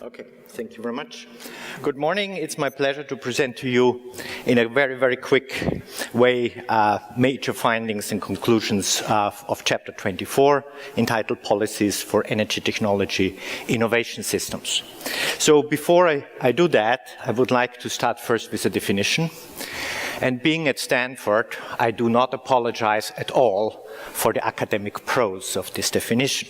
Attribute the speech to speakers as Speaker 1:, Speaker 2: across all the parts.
Speaker 1: Okay, thank you very much. Good morning. It's my pleasure to present to you in a very, very quick way major findings and conclusions of Chapter 24 entitled Policies for Energy Technology Innovation Systems. So before I do that, I would like to start first with a definition. And being at Stanford, I do not apologize at all for the academic prose of this definition.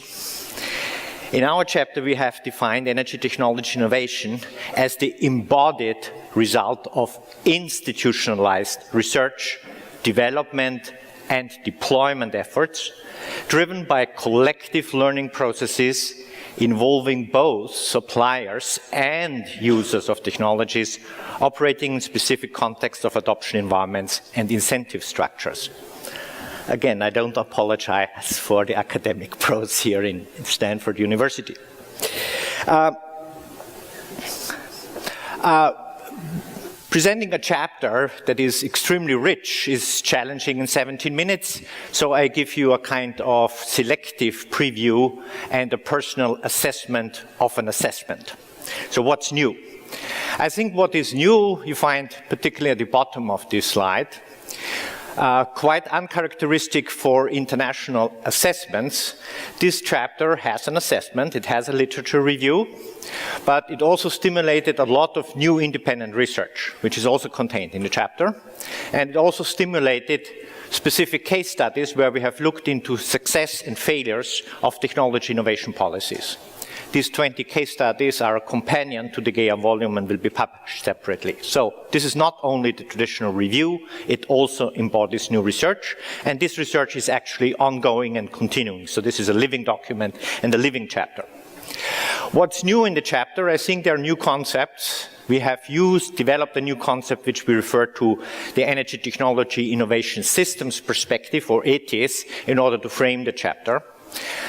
Speaker 1: In our chapter, we have defined energy technology innovation as the embodied result of institutionalized research, development, and deployment efforts driven by collective learning processes involving both suppliers and users of technologies operating in specific contexts of adoption environments and incentive structures. Again, I don't apologize for the academic prose here in Stanford University. Presenting a chapter that is extremely rich is challenging in 17 minutes, so I give you a kind of selective preview and a personal assessment of an assessment. So what's new? I think what is new, you find particularly at the bottom of this slide, quite uncharacteristic for international assessments. This chapter has an assessment, it has a literature review, but it also stimulated a lot of new independent research, which is also contained in the chapter. And it also stimulated specific case studies where we have looked into success and failures of technology innovation policies. These 20 case studies are a companion to the GEA volume and will be published separately. So this is not only the traditional review, it also embodies new research, and this research is actually ongoing and continuing. So this is a living document and a living chapter. What's new in the chapter? I think there are new concepts. We have developed a new concept which we refer to the Energy Technology Innovation Systems Perspective, or ETIS, in order to frame the chapter.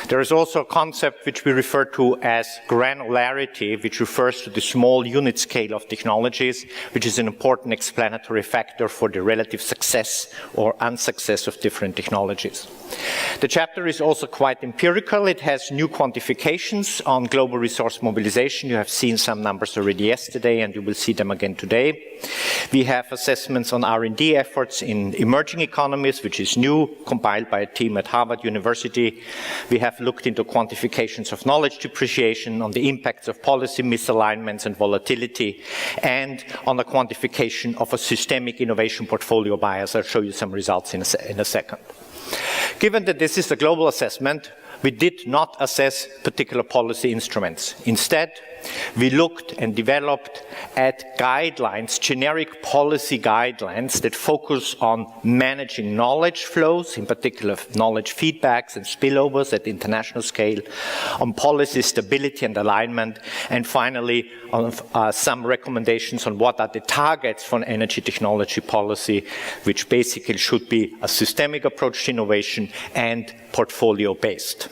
Speaker 1: There is also a concept which we refer to as granularity, which refers to the small unit scale of technologies, which is an important explanatory factor for the relative success or unsuccess of different technologies. The chapter is also quite empirical. It has new quantifications on global resource mobilization. You have seen some numbers already yesterday, and you will see them again today. We have assessments on R&D efforts in emerging economies, which is new, compiled by a team at Harvard University. We have looked into quantifications of knowledge depreciation, on the impacts of policy misalignments and volatility, and on the quantification of a systemic innovation portfolio bias. I'll show you some results in a second. Given that this is a global assessment, we did not assess particular policy instruments. Instead, we looked and developed at guidelines, generic policy guidelines that focus on managing knowledge flows, in particular knowledge feedbacks and spillovers at the international scale, on policy stability and alignment, and finally on some recommendations on what are the targets for an energy technology policy, which basically should be a systemic approach to innovation and portfolio-based.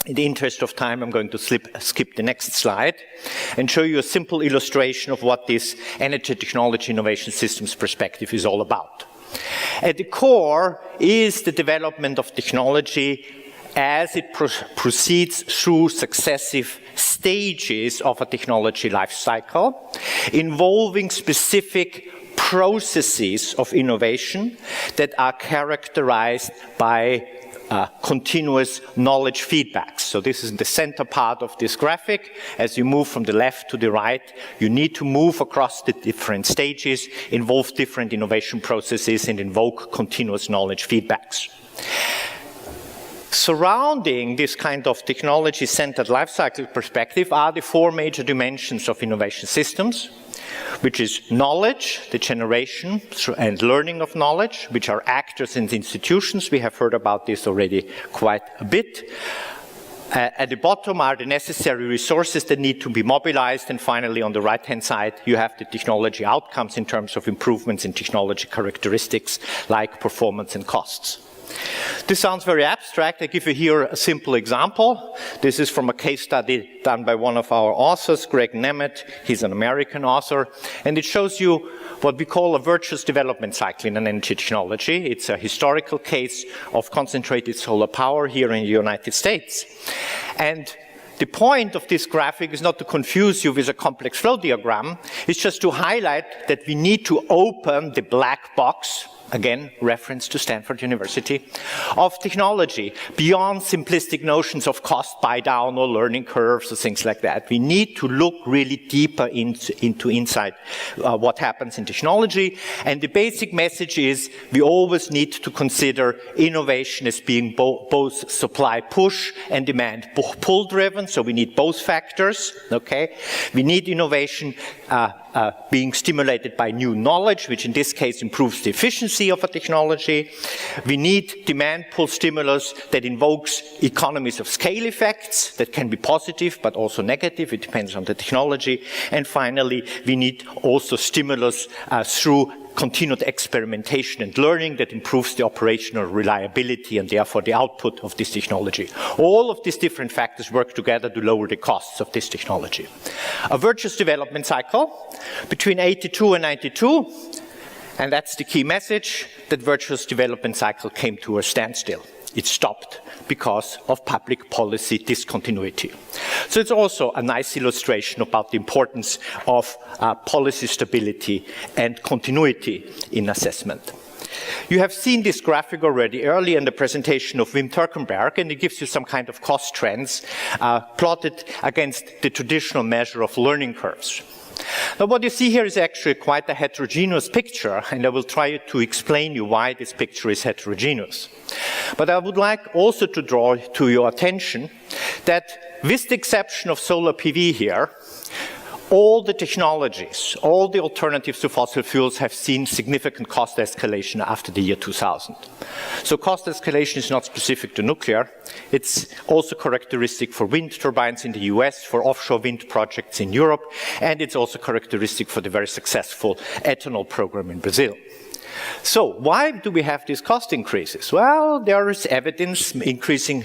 Speaker 1: In the interest of time, I'm going to skip the next slide and show you a simple illustration of what this Energy Technology Innovation Systems perspective is all about. At the core is the development of technology as it proceeds through successive stages of a technology life cycle, involving specific processes of innovation that are characterized by continuous knowledge feedbacks. So this is the center part of this graphic. As you move from the left to the right, you need to move across the different stages, involve different innovation processes, and invoke continuous knowledge feedbacks. Surrounding this kind of technology-centered lifecycle perspective are the four major dimensions of innovation systems, which is knowledge, the generation and learning of knowledge, which are actors in the institutions. We have heard about this already quite a bit. At the bottom are the necessary resources that need to be mobilized, and finally on the right-hand side you have the technology outcomes in terms of improvements in technology characteristics like performance and costs. This sounds very abstract. I give you here a simple example. This is from a case study done by one of our authors, Greg Nemeth. He's an American author, and it shows you what we call a virtuous development cycle in an energy technology. It's a historical case of concentrated solar power here in the United States. And the point of this graphic is not to confuse you with a complex flow diagram. It's just to highlight that we need to open the black box, again, reference to Stanford University, of technology beyond simplistic notions of cost buy down or learning curves or things like that. We need to look really deeper into inside what happens in technology. And the basic message is we always need to consider innovation as being both supply push and demand pull driven. So we need both factors, okay? We need innovation being stimulated by new knowledge, which in this case improves the efficiency of a technology. We need demand pull stimulus that invokes economies of scale effects that can be positive but also negative. It depends on the technology. And finally, we need also stimulus through continued experimentation and learning that improves the operational reliability and therefore the output of this technology. All of these different factors work together to lower the costs of this technology. A virtuous development cycle between 82 and 92, and that's the key message, that virtuous development cycle came to a standstill. It stopped because of public policy discontinuity. So it's also a nice illustration about the importance of policy stability and continuity in assessment. You have seen this graphic already early in the presentation of Wim Turkenberg, and it gives you some kind of cost trends plotted against the traditional measure of learning curves. Now what you see here is actually quite a heterogeneous picture, and I will try to explain you why this picture is heterogeneous. But I would like also to draw to your attention that with the exception of solar PV here, all the technologies, all the alternatives to fossil fuels have seen significant cost escalation after the year 2000. So cost escalation is not specific to nuclear. It's also characteristic for wind turbines in the US, for offshore wind projects in Europe, and it's also characteristic for the very successful ethanol program in Brazil. So why do we have these cost increases? Well, there is evidence,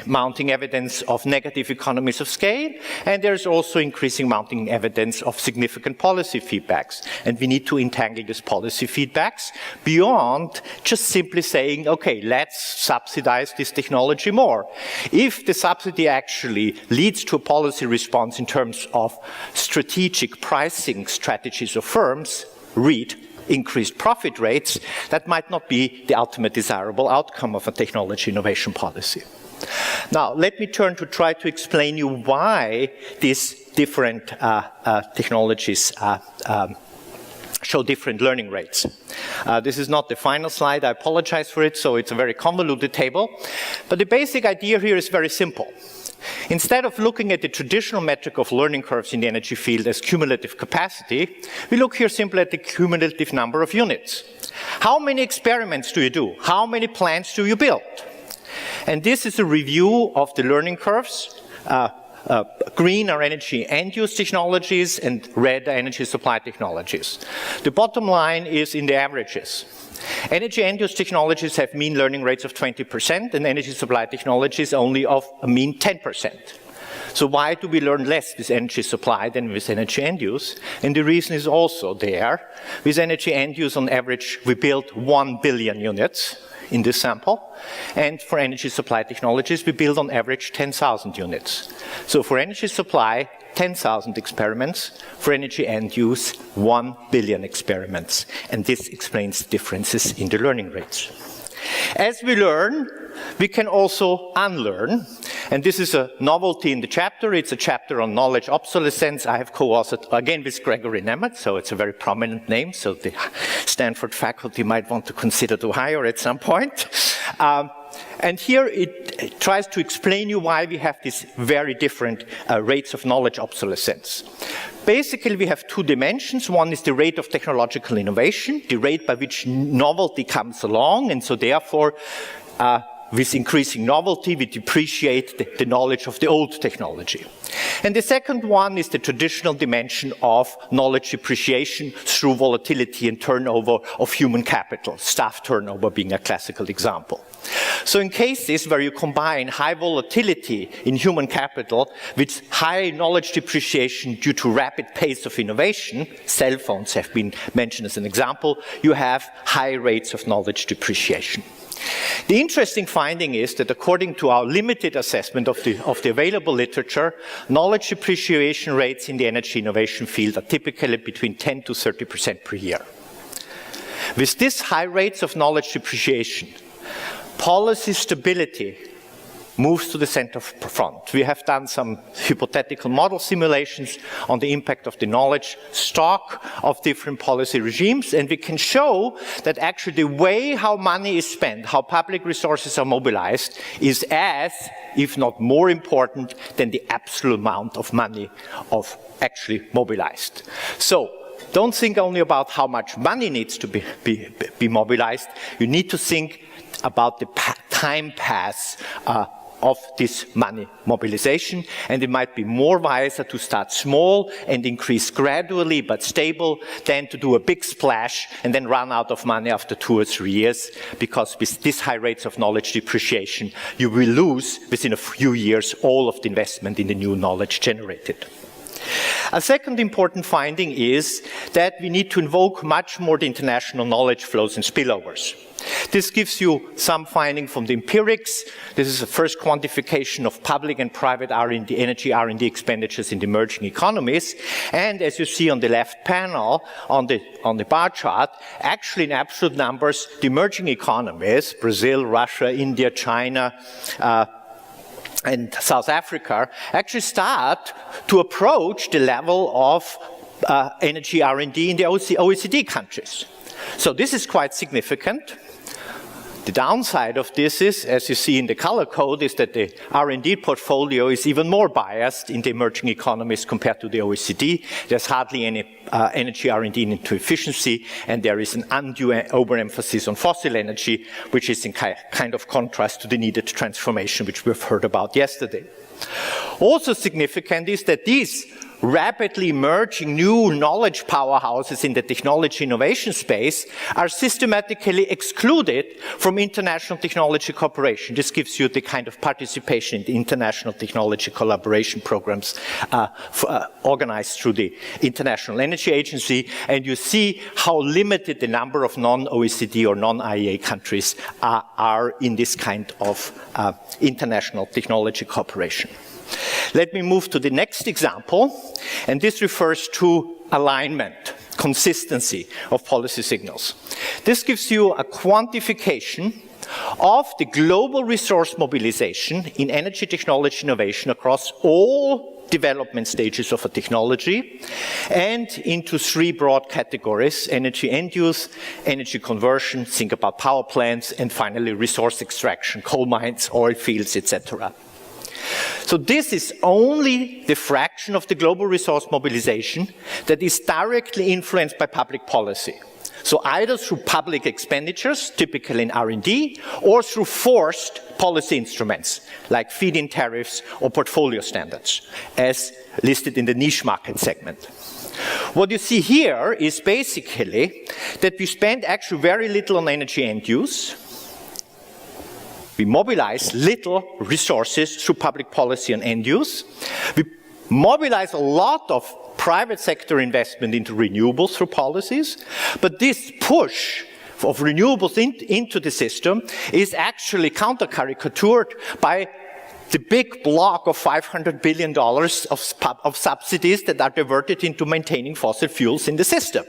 Speaker 1: mounting evidence of negative economies of scale, and there's also increasing mounting evidence of significant policy feedbacks. And we need to entangle these policy feedbacks beyond just simply saying, okay, let's subsidize this technology more. If the subsidy actually leads to a policy response in terms of strategic pricing strategies of firms, read increased profit rates, that might not be the ultimate desirable outcome of a technology innovation policy. Now, let me turn to try to explain you why these different technologies show different learning rates. This is not the final slide, I apologize for it, so it's a very convoluted table. But the basic idea here is very simple. Instead of looking at the traditional metric of learning curves in the energy field as cumulative capacity, we look here simply at the cumulative number of units. How many experiments do you do? How many plants do you build? And this is a review of the learning curves. Green are energy end-use technologies, and red are energy supply technologies. The bottom line is in the averages. Energy end-use technologies have mean learning rates of 20%, and energy supply technologies only of a mean 10%. So why do we learn less with energy supply than with energy end-use? And the reason is also there. With energy end-use, on average, we build 1 billion units in this sample. And for energy supply technologies, we build on average 10,000 units. So for energy supply, 10,000 experiments. For energy end use, 1 billion experiments. And this explains differences in the learning rates. As we learn, we can also unlearn. And this is a novelty in the chapter. It's a chapter on knowledge obsolescence. I have co-authored again with Gregory Nemeth, so it's a very prominent name. So the Stanford faculty might want to consider to hire at some point. And here it tries to explain you why we have these very different rates of knowledge obsolescence. Basically, we have two dimensions. One is the rate of technological innovation, the rate by which novelty comes along, and so therefore, with increasing novelty, we depreciate the knowledge of the old technology. And the second one is the traditional dimension of knowledge depreciation through volatility and turnover of human capital, staff turnover being a classical example. So in cases where you combine high volatility in human capital with high knowledge depreciation due to rapid pace of innovation, cell phones have been mentioned as an example, you have high rates of knowledge depreciation. The interesting finding is that according to our limited assessment of the available literature, knowledge depreciation rates in the energy innovation field are typically between 10 to 30% per year. With these high rates of knowledge depreciation, policy stability moves to the center front. We have done some hypothetical model simulations on the impact of the knowledge stock of different policy regimes, and we can show that actually the way how money is spent, how public resources are mobilized, is as, if not more important, than the absolute amount of money of actually mobilized. So, don't think only about how much money needs to be mobilized, you need to think about the time pass of this money mobilization, and it might be more wiser to start small and increase gradually but stable than to do a big splash and then run out of money after 2 or 3 years, because with these high rates of knowledge depreciation, you will lose within a few years all of the investment in the new knowledge generated. A second important finding is that we need to invoke much more the international knowledge flows and spillovers. This gives you some finding from the empirics. This is the first quantification of public and private R&D, energy R&D expenditures in the emerging economies. And as you see on the left panel, on the bar chart, actually in absolute numbers, the emerging economies, Brazil, Russia, India, China, and South Africa, actually start to approach the level of energy R&D in the OECD countries. So this is quite significant. The downside of this is, as you see in the color code, is that the R&D portfolio is even more biased in the emerging economies compared to the OECD. There's hardly any energy R&D into efficiency, and there is an undue overemphasis on fossil energy, which is in kind of contrast to the needed transformation which we've heard about yesterday. Also significant is that these rapidly emerging new knowledge powerhouses in the technology innovation space are systematically excluded from international technology cooperation. This gives you the kind of participation in the international technology collaboration programs organized through the International Energy Agency, and you see how limited the number of non-OECD or non-IEA countries are in this kind of international technology cooperation. Let me move to the next example, and this refers to alignment, consistency of policy signals. This gives you a quantification of the global resource mobilization in energy technology innovation across all development stages of a technology, and into 3 broad categories: energy end use, energy conversion, think about power plants, and finally resource extraction, coal mines, oil fields, etc. So this is only the fraction of the global resource mobilization that is directly influenced by public policy. So either through public expenditures, typically in R&D, or through forced policy instruments, like feed-in tariffs or portfolio standards, as listed in the niche market segment. What you see here is basically that we spend actually very little on energy end use. We mobilize little resources through public policy and end use. We mobilize a lot of private sector investment into renewables through policies, but this push of renewables into the system is actually counter-caricatured by the big block of $500 billion of subsidies that are diverted into maintaining fossil fuels in the system.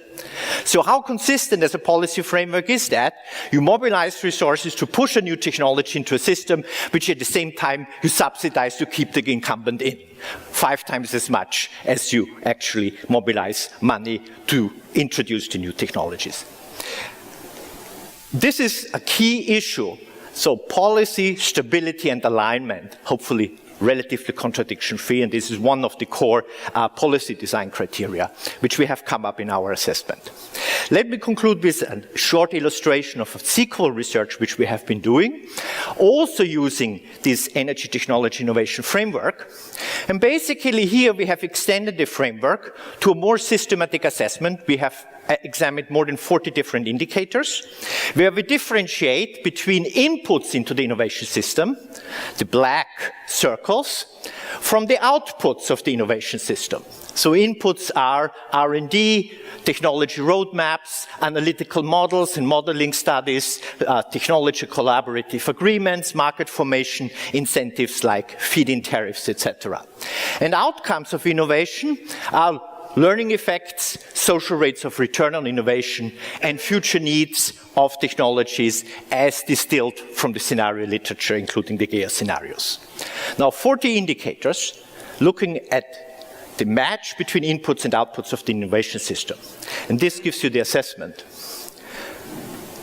Speaker 1: So how consistent as a policy framework is that? You mobilize resources to push a new technology into a system, which at the same time you subsidize to keep the incumbent in. 5 times as much as you actually mobilize money to introduce the new technologies. This is a key issue. So policy, stability, and alignment, hopefully relatively contradiction-free, and this is one of the core policy design criteria which we have come up in our assessment. Let me conclude with a short illustration of a SQL research which we have been doing, also using this energy technology innovation framework. And basically here we have extended the framework to a more systematic assessment. We have examined more than 40 different indicators, where we differentiate between inputs into the innovation system, the black circles, from the outputs of the innovation system, So inputs are R&D, technology roadmaps, analytical models and modeling studies, technology collaborative agreements, market formation, incentives like feed-in tariffs, etc. And outcomes of innovation are learning effects, social rates of return on innovation, and future needs of technologies as distilled from the scenario literature, including the GEA scenarios. Now, 40 indicators looking at the match between inputs and outputs of the innovation system. And this gives you the assessment.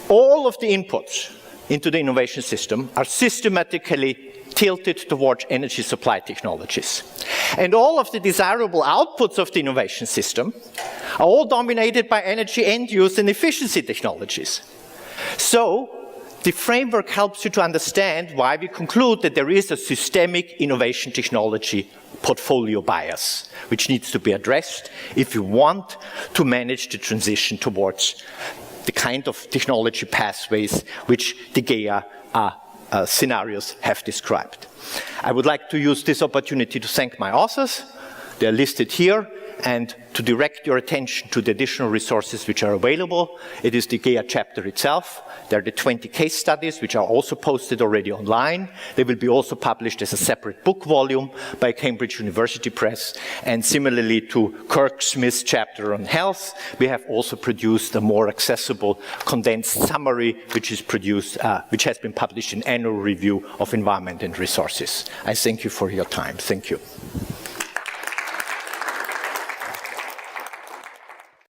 Speaker 1: All of the inputs into the innovation system are systematically tilted towards energy supply technologies. And all of the desirable outputs of the innovation system are all dominated by energy end use and efficiency technologies. So, the framework helps you to understand why we conclude that there is a systemic innovation technology portfolio bias, which needs to be addressed if you want to manage the transition towards the kind of technology pathways which the GEA scenarios have described. I would like to use this opportunity to thank my authors. They are listed here, and to direct your attention to the additional resources which are available. It is the GEA chapter itself. There are the 20 case studies which are also posted already online. They will be also published as a separate book volume by Cambridge University Press. And similarly to Kirk Smith's chapter on health, we have also produced a more accessible condensed summary which is produced, which has been published in Annual Review of Environment and Resources. I thank you for your time. Thank you.